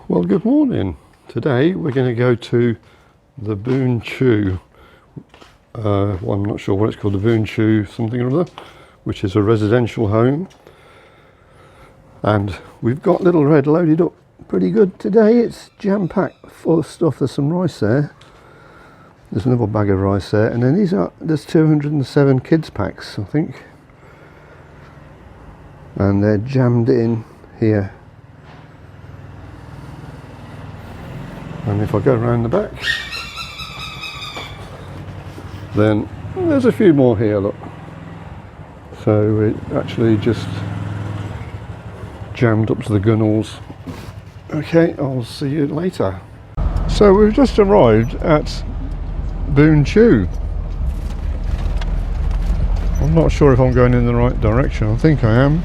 Well, good morning. Today we're going to go to the Boon Choo. Well, I'm not sure what it's called, the Boon Choo something or other, which is a residential home. And we've got Little Red loaded up pretty good today. It's jam-packed full of stuff. There's some rice there. There's another bag of rice there. And then there's 207 kids packs, I think. And they're jammed in here. And if I go around the back, then there's a few more here, look. So it actually just jammed up to the gunnels. Okay, I'll see you later. So we've just arrived at Boon Choo. I'm not sure if I'm going in the right direction. I think I am.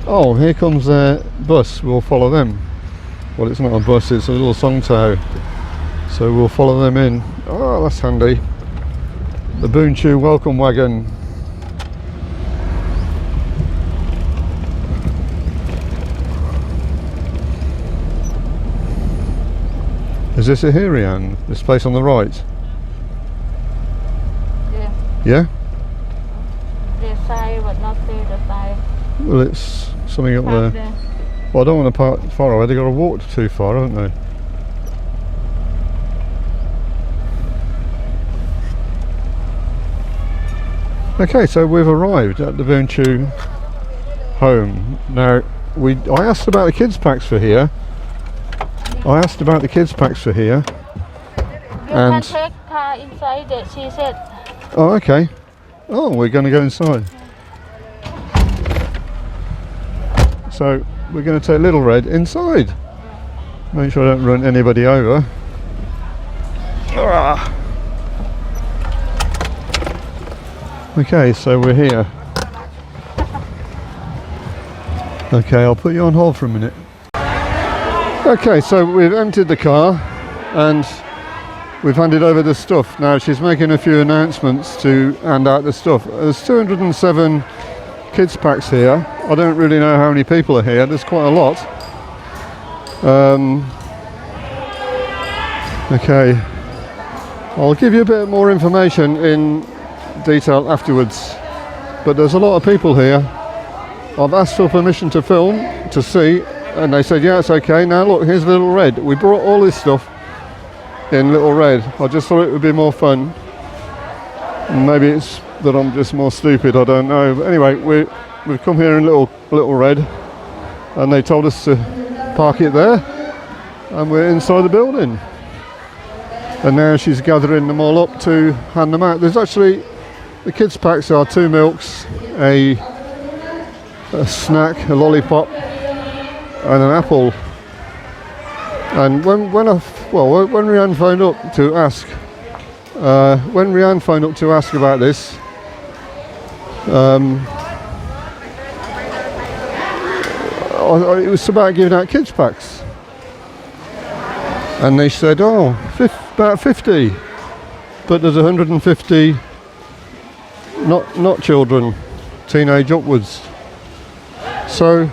Oh, here comes their bus. We'll follow them. Well, it's not a bus, it's a little song tow. So we'll follow them in. Oh, that's handy. The Boon Choo welcome wagon. Is this a Hirian? This place on the right? Yeah. Yeah? The side, but not see the side. Well, it's something up Park there. Well, I don't want to park far away. They've got to walk too far, haven't they? Okay, so we've arrived at the Boon Choo home. Now, I asked about the kids packs for here. You can take car inside it, she said. Oh, okay. Oh, we're going to go inside. So we're going to take Little Red inside. Make sure I don't run anybody over. Ah. Okay, so we're here. Okay, I'll put you on hold for a minute. Okay, so we've emptied the car and we've handed over the stuff. Now she's making a few announcements to hand out the stuff. There's 207 kids packs here. I don't really know how many people are here. There's quite a lot. Okay, I'll give you a bit more information in detail afterwards, but there's a lot of people here. I've asked for permission to film, to see, and they said yeah, it's okay. Now look, here's Little Red. We brought all this stuff in Little Red. I just thought it would be more fun. Maybe it's that I'm just more stupid, I don't know. But anyway, we've come here in Little Red, and they told us to park it there, and we're inside the building. And now she's gathering them all up to hand them out. There's actually, the kids packs are 2 milks, a snack, a lollipop, and an apple. And when Rianne phoned up to ask, about this, it was about giving out kids packs, and they said, oh, about 50, but there's 150 not children, teenage upwards. So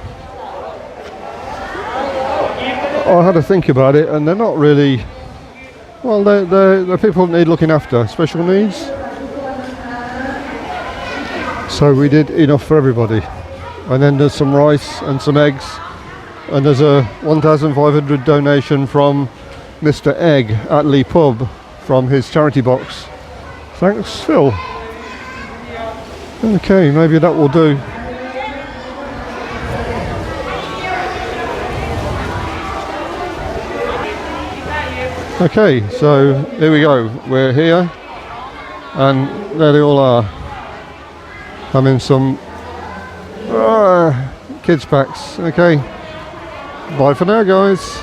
I had to think about it, and they're not really, well, they're people that need looking after, special needs. So we did enough for everybody. And then there's some rice and some eggs, and there's a 1,500 donation from Mr. Egg at Lee Pub from his charity box. Thanks, Phil. Okay, maybe that will do. Okay, so here we go. We're here, and there they all are, having some kids packs. Okay, bye for now, guys.